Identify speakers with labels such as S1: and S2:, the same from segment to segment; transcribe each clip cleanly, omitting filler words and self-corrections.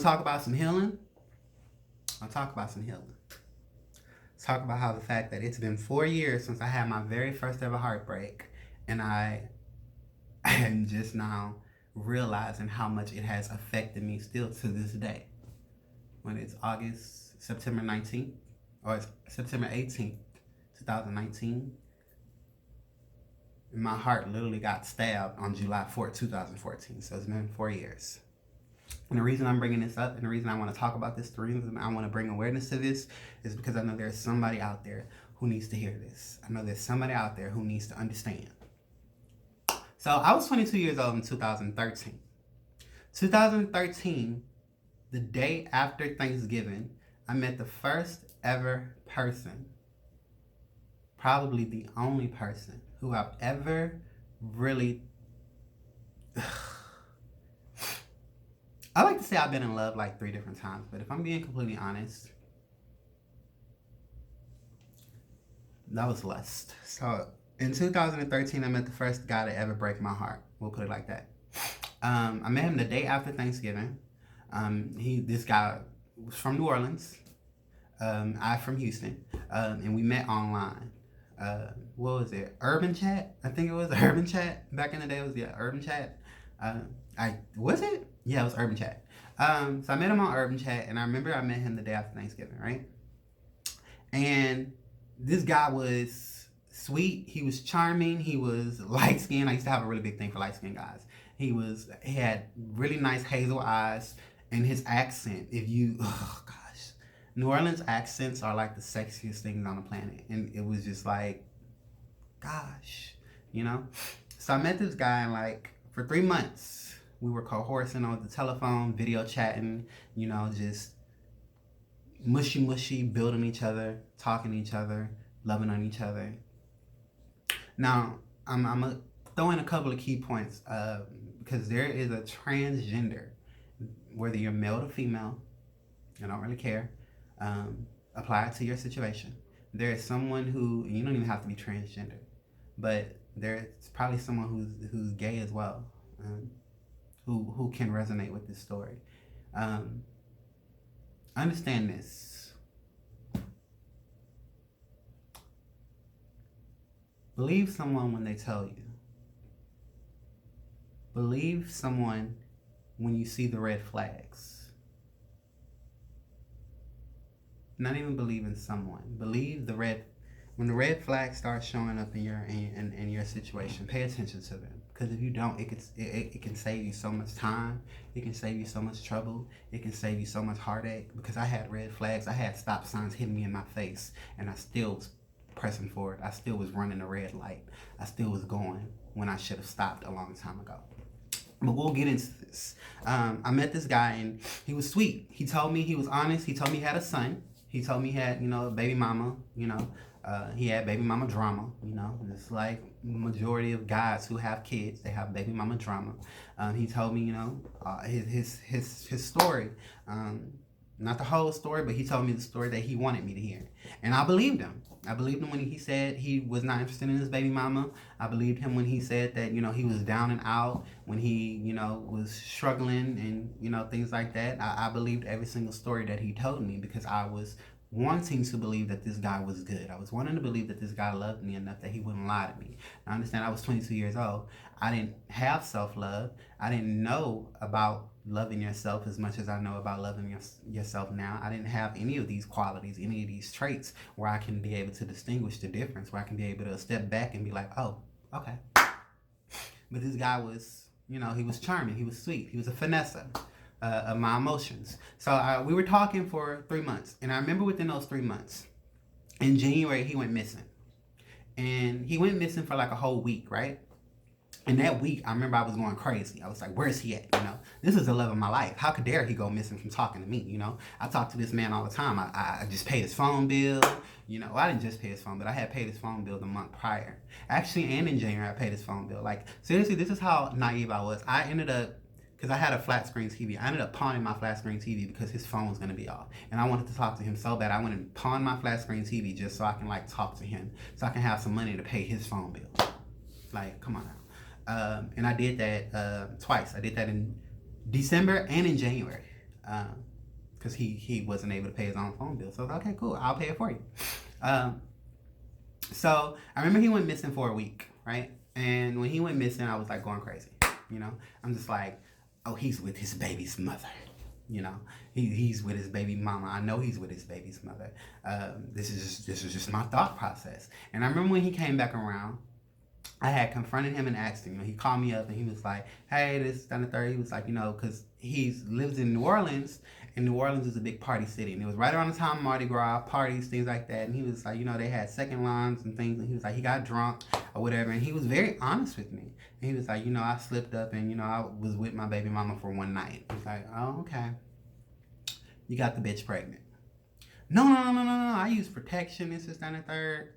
S1: Talk about some healing. I'll talk about some healing. Talk about how the fact that it's been 4 years since I had my very first ever heartbreak, and I am just now realizing how much it has affected me still to this day. When it's September 19th, or it's September 18th, 2019, and my heart literally got stabbed on July 4th, 2014. So it's been 4 years. And the reason I'm bringing this up and the reason I want to talk about this, the reason I want to bring awareness to this is because I know there's somebody out there who needs to hear this. I know there's somebody out there who needs to understand. So I was 22 years old in 2013. 2013, the day after Thanksgiving, I met the first ever person, probably the only person who I've ever really... I like to say I've been in love like 3 different times, but if I'm being completely honest, that was lust. So in 2013, I met the first guy to ever break my heart. We'll put it like that. I met him the day after Thanksgiving. This guy was from New Orleans. I'm from Houston, and we met online. What was it? Urban Chat? I think it was Urban Chat. Back in the day, it was Urban Chat. Was it? Yeah, it was Urban Chat. So I met him on Urban Chat, and I remember I met him the day after Thanksgiving, right? And this guy was sweet. He was charming. He was light skinned. I used to have a really big thing for light skinned guys. He had really nice hazel eyes, and his accent. New Orleans accents are like the sexiest things on the planet, and it was just like, gosh, So I met this guy, and for 3 months, we were coercing on the telephone, video chatting, just mushy, building each other, talking to each other, loving on each other. Now, I'm going to throw in a couple of key points because there is a transgender, whether you're male to female, I don't really care, apply it to your situation. There is someone who, you don't even have to be transgender, but there's probably someone who's gay as well, who can resonate with this story. Understand this. Believe someone when they tell you. Believe someone when you see the red flags. Not even believe in someone. Believe when the red flags start showing up in your situation. Pay attention to them. Because if you don't, it can save you so much time. It can save you so much trouble. It can save you so much heartache. Because I had red flags. I had stop signs hitting me in my face. And I still was pressing forward. I still was running a red light. I still was going when I should have stopped a long time ago. But we'll get into this. I met this guy, and he was sweet. He told me he was honest. He told me he had a son. He told me he had, a baby mama, he had baby mama drama, It's like majority of guys who have kids, they have baby mama drama. He told me, his story. Not the whole story, but he told me the story that he wanted me to hear. And I believed him. I believed him when he said he was not interested in his baby mama. I believed him when he said that, he was down and out, when he, was struggling and, things like that. I believed every single story that he told me because I was wanting to believe that this guy was good. I was wanting to believe that this guy loved me enough that he wouldn't lie to me. I understand I was 22 years old. I didn't have self-love. I didn't know about loving yourself as much as I know about loving yourself now. I didn't have any of these qualities, any of these traits where I can be able to distinguish the difference, where I can be able to step back and be like, oh, okay. But this guy was, he was charming. He was sweet. He was a finesser of my emotions. So we were talking for 3 months. And I remember within those 3 months, in January, he went missing. And he went missing for like a whole week, right? And that week, I remember I was going crazy. I was like, where's he at? This is the love of my life. How could dare he go missing from talking to me? I talk to this man all the time. I just paid his phone bill. Well, I didn't just pay his phone bill. I had paid his phone bill the month prior. Actually, and in January, I paid his phone bill. Like, seriously, this is how naive I was. I ended up, because I had a flat screen TV. I ended up pawning my flat screen TV because his phone was going to be off. And I wanted to talk to him so bad. I went and pawned my flat screen TV just so I can, talk to him. So I can have some money to pay his phone bill. Like, come on now. And I did that twice. I did that in December and in January. because he wasn't able to pay his own phone bill. So I was like, okay, cool, I'll pay it for you. So I remember he went missing for a week, right? And when he went missing, I was like going crazy. You know, I'm just like, oh, he's with his baby's mother. You know, he's with his baby mama. I know he's with his baby's mother. This is just my thought process. And I remember when he came back around, I had confronted him and asked him. You know, he called me up and he was like, "Hey, this is the third." He was like, you know, because he lives in New Orleans, and New Orleans is a big party city, and it was right around the time of Mardi Gras parties, things like that. And he was like, you know, they had second lines and things. And he was like, he got drunk or whatever, and he was very honest with me. And he was like, you know, I slipped up, and you know, I was with my baby mama for one night. He was like, oh, okay. You got the bitch pregnant. No. I use protection. This is the third.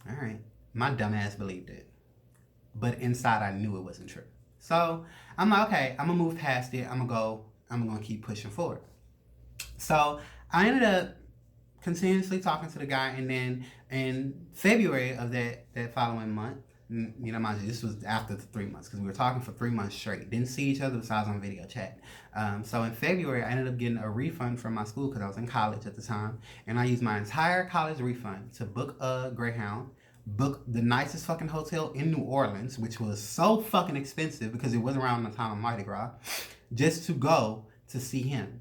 S1: All right. My dumb ass believed it. But inside I knew it wasn't true. So I'm like, okay, I'm gonna move past it. I'm gonna keep pushing forward. So I ended up continuously talking to the guy, and then in February of that following month, you know, mind you, this was after the 3 months, because we were talking for 3 months straight. Didn't see each other besides on video chat. So in February, I ended up getting a refund from my school because I was in college at the time, and I used my entire college refund to book a Greyhound, book the nicest fucking hotel in New Orleans, which was so fucking expensive because it was around the time of Mardi Gras, just to go to see him.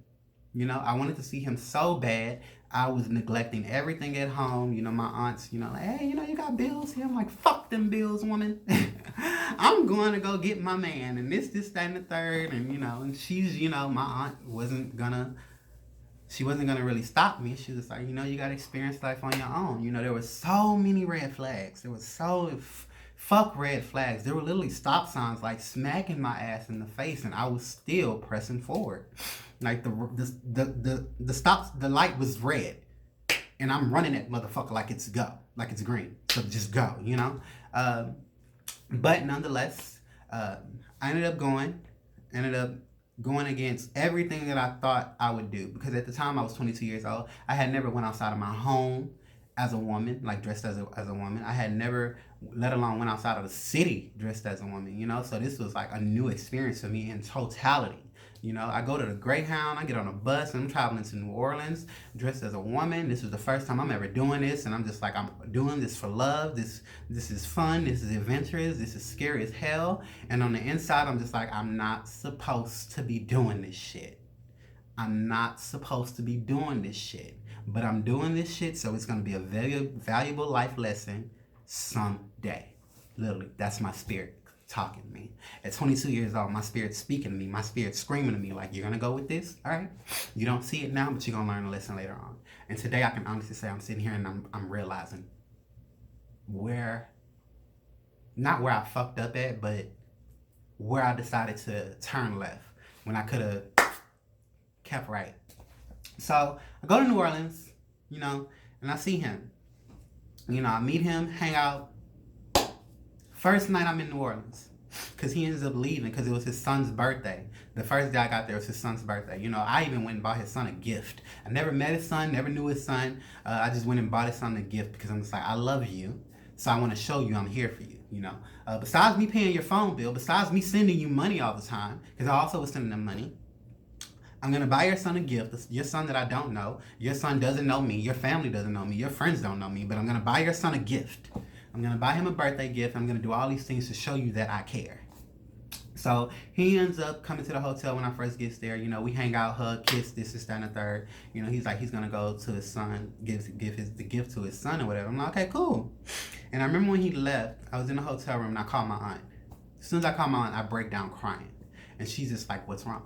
S1: You know, I wanted to see him so bad. I was neglecting everything at home. You know, my aunts, you know, like, hey, you know, you got bills here. I'm like, fuck them bills, woman. I'm going to go get my man. And this, that, and the third. And, you know, and she's, you know, my aunt wasn't gonna really stop me. She was like, you know, you got to experience life on your own. You know, there were so many red flags. There was fuck red flags. There were literally stop signs like smacking my ass in the face, and I was still pressing forward. Like the light was red, and I'm running that motherfucker like it's green. So just go, you know. But nonetheless, I ended up going against everything that I thought I would do, because at the time I was 22 years old. I had never went outside of my home as a woman, like dressed as a woman. I had never, let alone went outside of the city dressed as a woman, you know. So this was like a new experience for me in totality. You know, I go to the Greyhound, I get on a bus, and I'm traveling to New Orleans dressed as a woman. This was the first time I'm ever doing this, and I'm just like, I'm doing this for love. This is fun. This is adventurous. This is scary as hell. And on the inside, I'm just like, I'm not supposed to be doing this shit. I'm not supposed to be doing this shit. But I'm doing this shit, so it's going to be a very valuable life lesson someday. Literally, that's my spirit talking to me. At 22 years old, my spirit's speaking to me. My spirit's screaming to me like, you're going to go with this? All right? You don't see it now, but you're going to learn a lesson later on. And today I can honestly say I'm sitting here and I'm realizing not where I fucked up at, but where I decided to turn left when I could have kept right. So I go to New Orleans, you know, and I see him. You know, I meet him, hang out. First night I'm in New Orleans, because he ends up leaving because it was his son's birthday. The first day I got there was his son's birthday. You know, I even went and bought his son a gift. I never met his son, never knew his son. I just went and bought his son a gift because I'm just like, I love you, so I want to show you I'm here for you, you know. Besides me paying your phone bill, besides me sending you money all the time, because I also was sending them money, I'm going to buy your son a gift, your son that I don't know. Your son doesn't know me. Your family doesn't know me. Your friends don't know me. But I'm going to buy your son a gift. I'm going to buy him a birthday gift. I'm going to do all these things to show you that I care. So he ends up coming to the hotel when I first gets there. You know, we hang out, hug, kiss, this, that, and the third. You know, he's like, he's going to go to his son, give the gift to his son or whatever. I'm like, okay, cool. And I remember when he left, I was in the hotel room and I called my aunt. As soon as I called my aunt, I break down crying. And she's just like, what's wrong?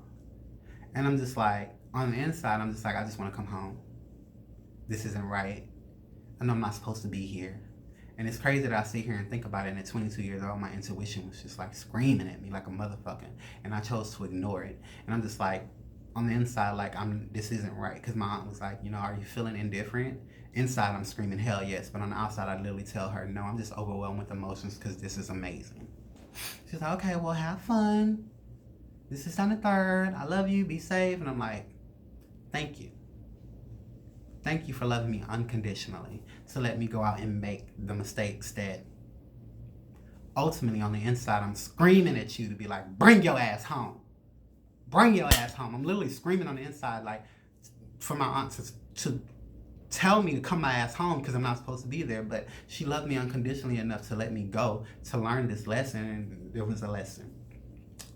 S1: And I'm just like, on the inside, I'm just like, I just want to come home. This isn't right. I know I'm not supposed to be here. And it's crazy that I sit here and think about it, and at 22 years old, my intuition was just like screaming at me like a motherfucker. And I chose to ignore it. And I'm just like, on the inside, like, this isn't right. Because my aunt was like, you know, are you feeling indifferent? Inside, I'm screaming, hell yes. But on the outside, I literally tell her, no, I'm just overwhelmed with emotions because this is amazing. She's like, okay, well, have fun. This is on the third. I love you. Be safe. And I'm like, thank you. Thank you for loving me unconditionally, to let me go out and make the mistakes that ultimately on the inside I'm screaming at you to be like, bring your ass home. bring your ass home. I'm literally screaming on the inside, like, for my aunt to tell me to come my ass home because I'm not supposed to be there. But she loved me unconditionally enough to let me go to learn this lesson, and there was a lesson.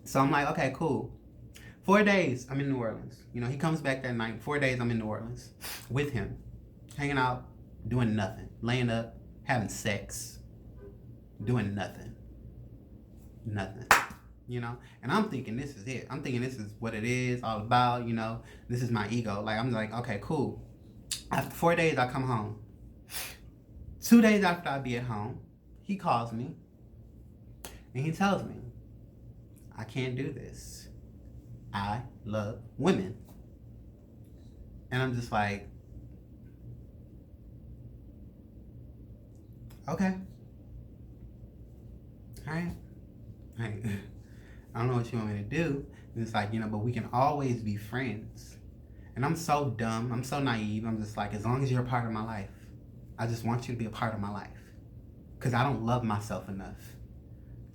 S1: So I'm like, okay, cool. 4 days, I'm in New Orleans. You know, he comes back that night. 4 days, I'm in New Orleans with him, hanging out, doing nothing, laying up, having sex, doing nothing. You know, and I'm thinking this is it. I'm thinking this is what it is all about. You know, this is my ego. Like, I'm like, okay, cool. After 4 days, I come home. 2 days after I be at home, he calls me and he tells me, I can't do this. I love women. And I'm just like, okay. All right. I don't know what you want me to do. And it's like, you know, but we can always be friends. And I'm so dumb. I'm so naive. I'm just like, as long as you're a part of my life, I just want you to be a part of my life. Because I don't love myself enough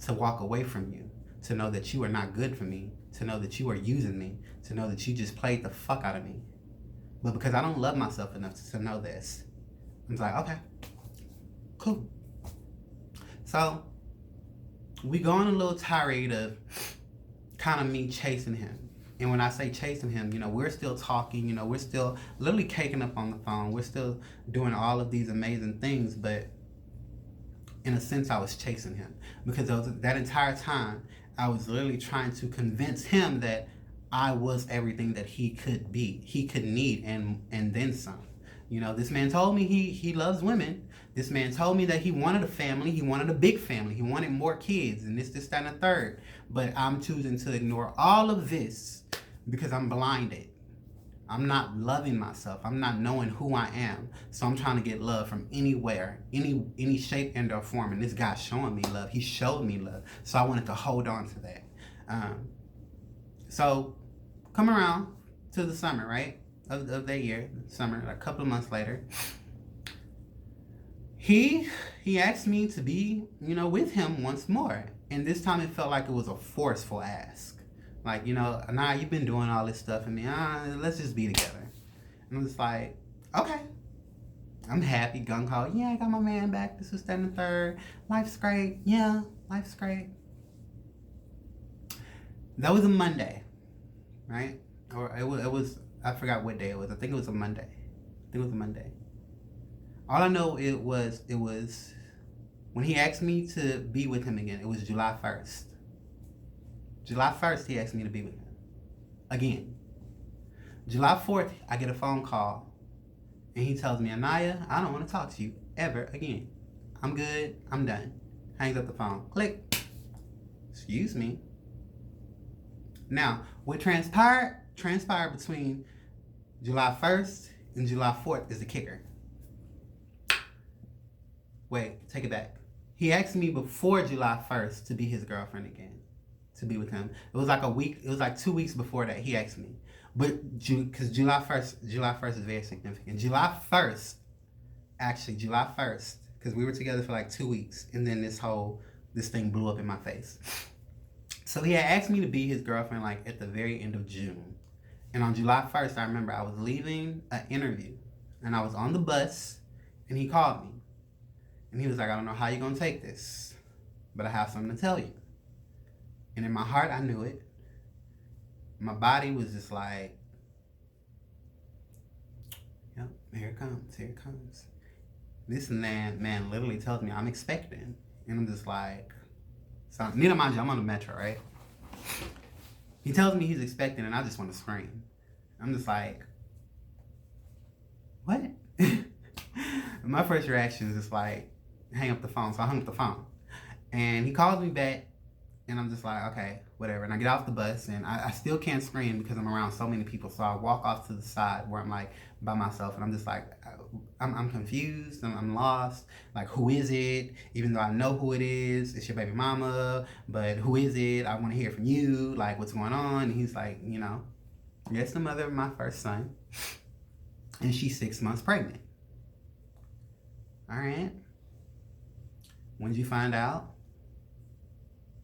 S1: to walk away from you, to know that you are not good for me, to know that you are using me, to know that you just played the fuck out of me. But because I don't love myself enough to know this, I'm like, okay, cool. So we go on a little tirade of kind of me chasing him. And when I say chasing him, you know, we're still talking, you know, we're still literally caking up on the phone. We're still doing all of these amazing things, but in a sense, I was chasing him because that entire time, I was literally trying to convince him that I was everything that he could be, he could need, and then some. You know, this man told me he loves women. This man told me that he wanted a family. He wanted a big family. He wanted more kids, and this, that, and the third. But I'm choosing to ignore all of this because I'm blinded. I'm not loving myself. I'm not knowing who I am. So I'm trying to get love from anywhere, any shape and or form. And this guy's showing me love. He showed me love. So I wanted to hold on to that. So come around to the summer, right? Of that year, summer, a couple of months later, he asked me to be, you know, with him once more. And this time it felt like it was a forceful ask. Like, you know, nah, you've been doing all this stuff and me, let's just be together. And I'm just like, okay. I'm happy, gung ho. Yeah, I got my man back. This was that and the third. Life's great. Yeah, life's great. That was a Monday, right? Or it was I forgot what day it was. I think it was a Monday. All I know it was when he asked me to be with him again, it was July 1st. July 1st, he asked me to be with him again. July 4th, I get a phone call and he tells me, Anaya, I don't want to talk to you ever again. I'm good. I'm done. Hangs up the phone. Click. Excuse me. Now, what transpired between July 1st and July 4th is the kicker. Wait, take it back. He asked me before July 1st to be his girlfriend again, to be with him. It was like a week, it was like 2 weeks before that he asked me. But because July 1st is very significant. July 1st, because we were together for like 2 weeks, and then this thing blew up in my face. So he had asked me to be his girlfriend like at the very end of June. And on July 1st, I remember I was leaving an interview and I was on the bus and he called me. And he was like, I don't know how you're going to take this, but I have something to tell you. And in my heart, I knew it. My body was just like, yep, here it comes. This man literally tells me I'm expecting. And I'm just like, so, neither mind you, I'm on the metro, right? He tells me he's expecting, and I just want to scream. I'm just like, what? My first reaction is just like, hang up the phone. So I hung up the phone. And he calls me back, and I'm just like, okay, whatever. And I get off the bus, and I still can't scream because I'm around so many people. So I walk off to the side where I'm like by myself, and I'm just like, I'm confused, I'm lost. Like, who is it? Even though I know who it is, it's your baby mama, but who is it? I want to hear from you. Like, what's going on? And he's like, you know, yes, the mother of my first son, and she's 6 months pregnant. All right. When did you find out?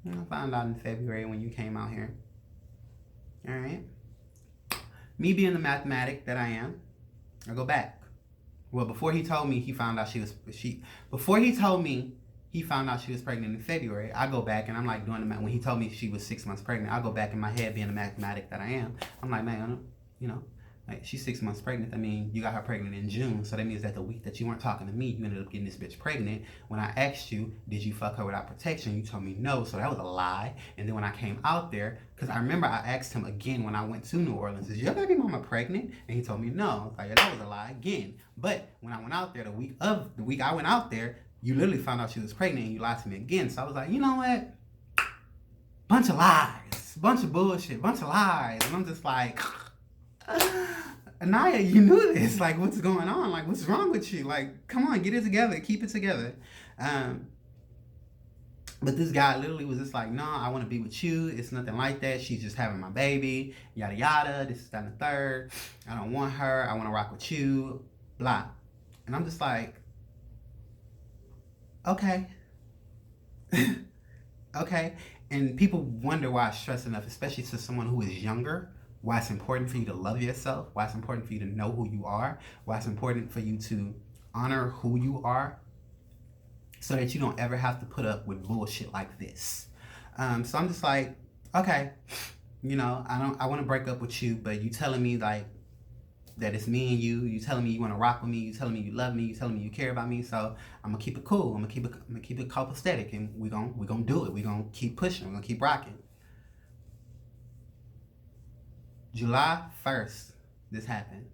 S1: I found out in February when you came out here. All right. Me being the mathematic that I am, I go back. Well, before he told me he found out before he told me he found out she was pregnant in February, I go back and I'm like doing the math. When he told me she was 6 months pregnant, I go back in my head being the mathematic that I am. I'm like, man, you know, like she's 6 months pregnant. I mean, you got her pregnant in June, so that means that the week that you weren't talking to me, you ended up getting this bitch pregnant. When I asked you, did you fuck her without protection? You told me no, so that was a lie. And then when I came out there, because I remember I asked him again when I went to New Orleans, is your baby mama pregnant? And he told me no. I was like, yeah, that was a lie again. But when I went out there, the week I went out there, you literally found out she was pregnant and you lied to me again. So I was like, you know what? Bunch of lies, bunch of bullshit, bunch of lies. And I'm just like, Anaya, you knew this. Like, what's going on? Like, what's wrong with you? Like, come on, get it together. Keep it together. But this guy literally was just like, no, I want to be with you. It's nothing like that. She's just having my baby. Yada, yada. This is that and the third. I don't want her. I want to rock with you. Blah. And I'm just like, okay. Okay. And people wonder why I stress enough, especially to someone who is younger, why it's important for you to love yourself, why it's important for you to know who you are, why it's important for you to honor who you are, so that you don't ever have to put up with bullshit like this. So I'm just like, okay, you know, I want to break up with you, but you telling me like that it's me and you telling me you want to rock with me, you telling me you love me, you telling me you care about me, so I'm gonna keep it cool, I'm gonna keep it copacetic, and we gonna do it, we gonna keep pushing, we're gonna keep rocking. July 1st, this happened.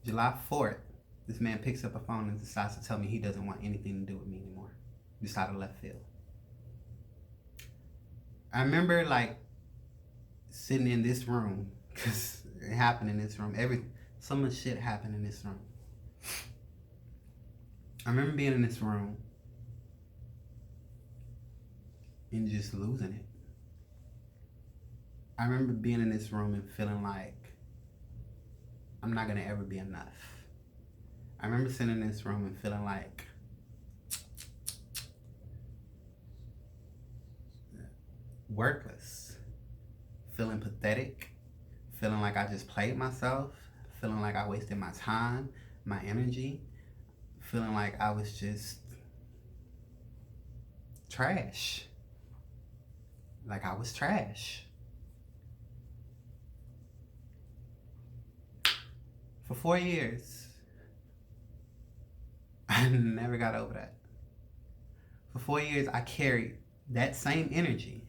S1: July 4th, this man picks up a phone and decides to tell me he doesn't want anything to do with me anymore. Just out of left field. I remember like sitting in this room, because it happened in this room. So much shit happened in this room. I remember being in this room and just losing it. I remember being in this room and feeling like I'm not gonna ever be enough. I remember sitting in this room and feeling like worthless, feeling pathetic, feeling like I just played myself, feeling like I wasted my time, my energy, feeling like I was just trash. Like I was trash. For 4 years, I never got over that. For 4 years, I carried that same energy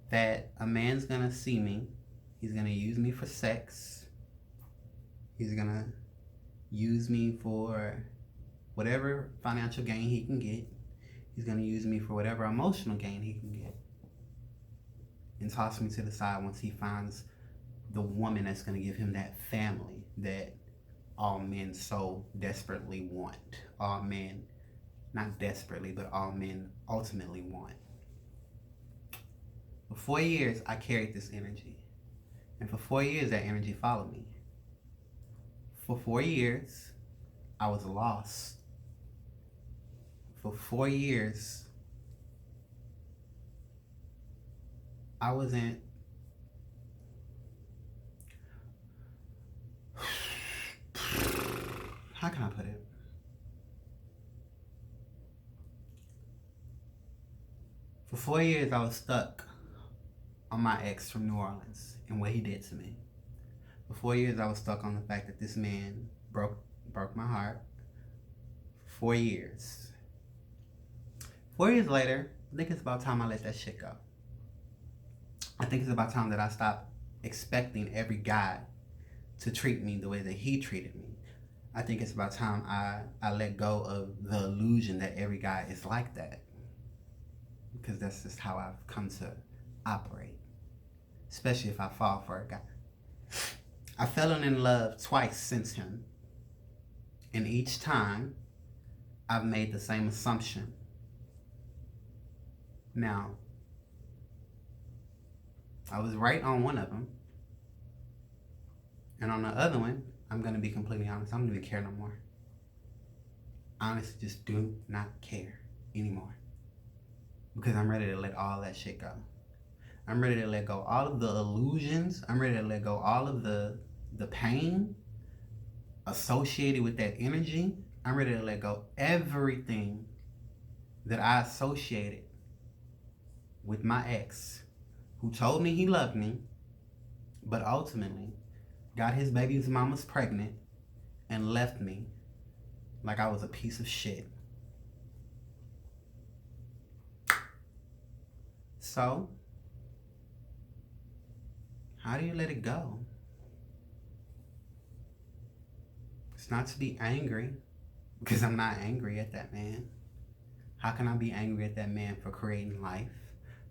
S1: that a man's gonna see me, he's gonna use me for sex, he's gonna use me for whatever financial gain he can get, he's gonna use me for whatever emotional gain he can get, and toss me to the side once he finds the woman that's gonna give him that family that all men so desperately want. All men, not desperately, but all men ultimately want. For 4 years, I carried this energy. And for 4 years, that energy followed me. For 4 years, I was lost. For 4 years, I wasn't... How can I put it? For 4 years, I was stuck on my ex from New Orleans and what he did to me. For 4 years, I was stuck on the fact that this man broke my heart. 4 years. 4 years later, I think it's about time I let that shit go. I think it's about time that I stopped expecting every guy to treat me the way that he treated me. I think it's about time I let go of the illusion that every guy is like that. Because that's just how I've come to operate. Especially if I fall for a guy. I've fallen in love twice since him. And each time, I've made the same assumption. Now, I was right on one of them. And on the other one, I'm going to be completely honest, I don't even care no more. I honestly just do not care anymore. Because I'm ready to let all that shit go. I'm ready to let go all of the illusions. I'm ready to let go all of the pain associated with that energy. I'm ready to let go everything that I associated with my ex, who told me he loved me, but ultimately got his baby's mama's pregnant and left me like I was a piece of shit. So, how do you let it go? It's not to be angry, because I'm not angry at that man. How can I be angry at that man for creating life?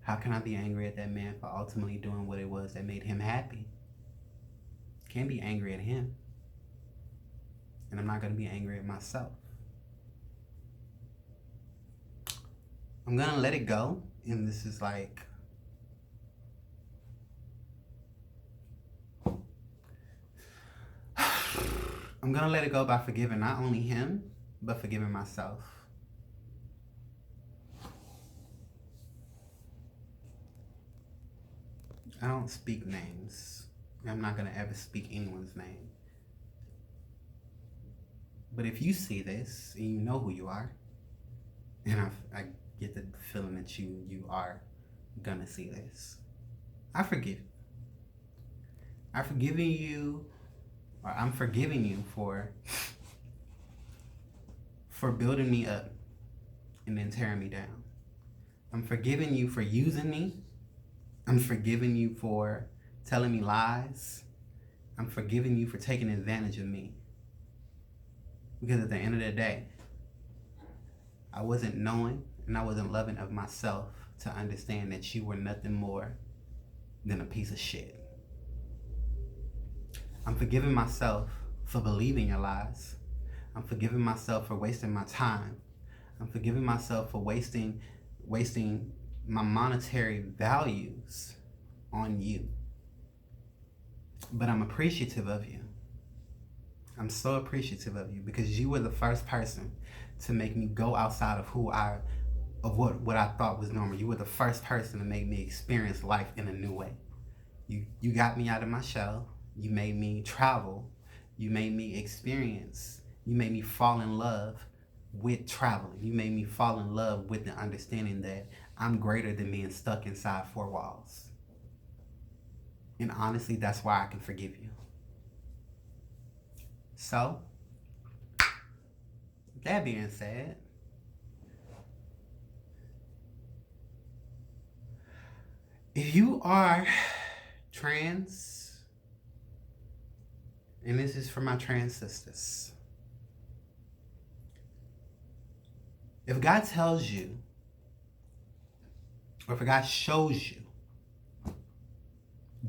S1: How can I be angry at that man for ultimately doing what it was that made him happy? Can't be angry at him. And I'm not going to be angry at myself. I'm going to let it go. And this is like, I'm going to let it go by forgiving not only him, but forgiving myself. I don't speak names. I'm not going to ever speak anyone's name. But if you see this and you know who you are, and I get the feeling that you are gonna see this, I forgive you. I'm forgiving you for building me up and then tearing me down. I'm forgiving you for using me. I'm forgiving you for telling me lies. I'm forgiving you for taking advantage of me. Because at the end of the day, I wasn't knowing and I wasn't loving of myself to understand that you were nothing more than a piece of shit. I'm forgiving myself for believing your lies. I'm forgiving myself for wasting my time. I'm forgiving myself for wasting my monetary values on you. But I'm appreciative of you. I'm so appreciative of you because you were the first person to make me go outside of what I thought was normal. You were the first person to make me experience life in a new way. You got me out of my shell. You made me travel. You made me experience. You made me fall in love with traveling. You made me fall in love with the understanding that I'm greater than being stuck inside four walls. And honestly, that's why I can forgive you. So, that being said, if you are trans, and this is for my trans sisters, if God tells you, or if God shows you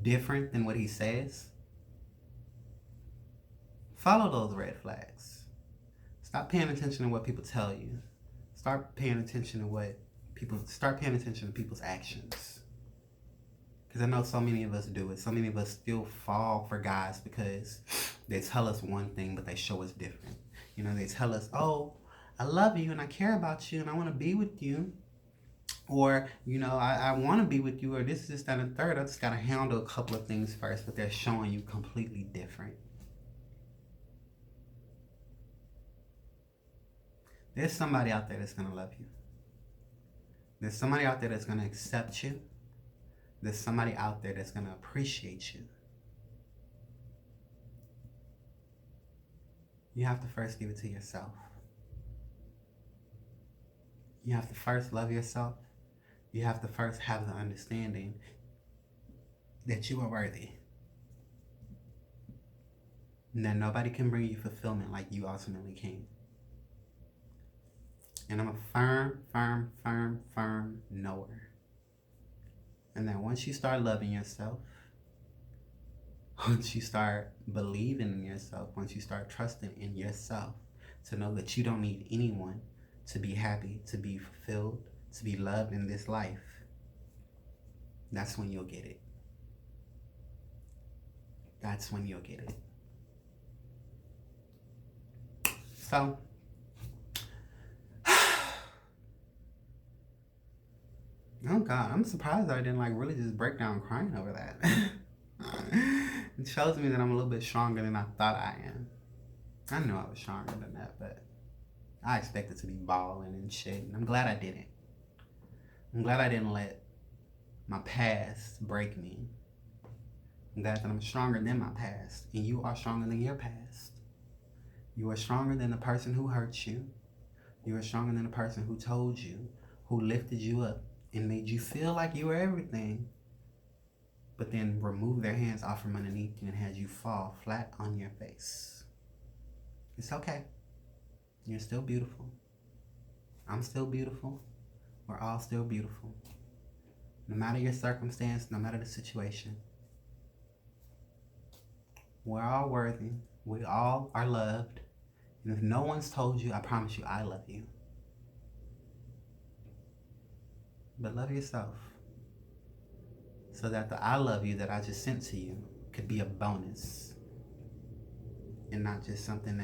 S1: different than what he says, follow those red flags. Stop paying attention to what people tell you. Start paying attention to people's actions. Because I know so many of us do it. So many of us still fall for guys because they tell us one thing, but they show us different. They tell us, oh, I love you and I care about you and I want to be with you. Or, I want to be with you, or this, that, and third. I just got to handle a couple of things first, but they're showing you completely different. There's somebody out there that's going to love you. There's somebody out there that's going to accept you. There's somebody out there that's going to appreciate you. You have to first give it to yourself. You have to first love yourself. You have to first have the understanding that you are worthy. And that nobody can bring you fulfillment like you ultimately can. And I'm a firm knower. And that once you start loving yourself, once you start believing in yourself, once you start trusting in yourself, to know that you don't need anyone to be happy, to be fulfilled, to be loved in this life, that's when you'll get it. That's when you'll get it. So, Oh God, I'm surprised I didn't like really just break down crying over that. It shows me that I'm a little bit stronger than I thought I am. I know I was stronger than that, but I expected to be bawling and shit. And I'm glad I didn't. I'm glad I didn't let my past break me. I'm glad that I'm stronger than my past, and you are stronger than your past. You are stronger than the person who hurt you. You are stronger than the person who told you, who lifted you up and made you feel like you were everything, but then removed their hands off from underneath you and had you fall flat on your face. It's okay. You're still beautiful. I'm still beautiful. We're all still beautiful. No matter your circumstance, no matter the situation, we're all worthy. We all are loved. And if no one's told you, I promise you, I love you. But love yourself, so that the I love you that I just sent to you could be a bonus and not just something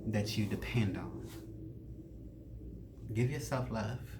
S1: that you depend on. Give yourself love.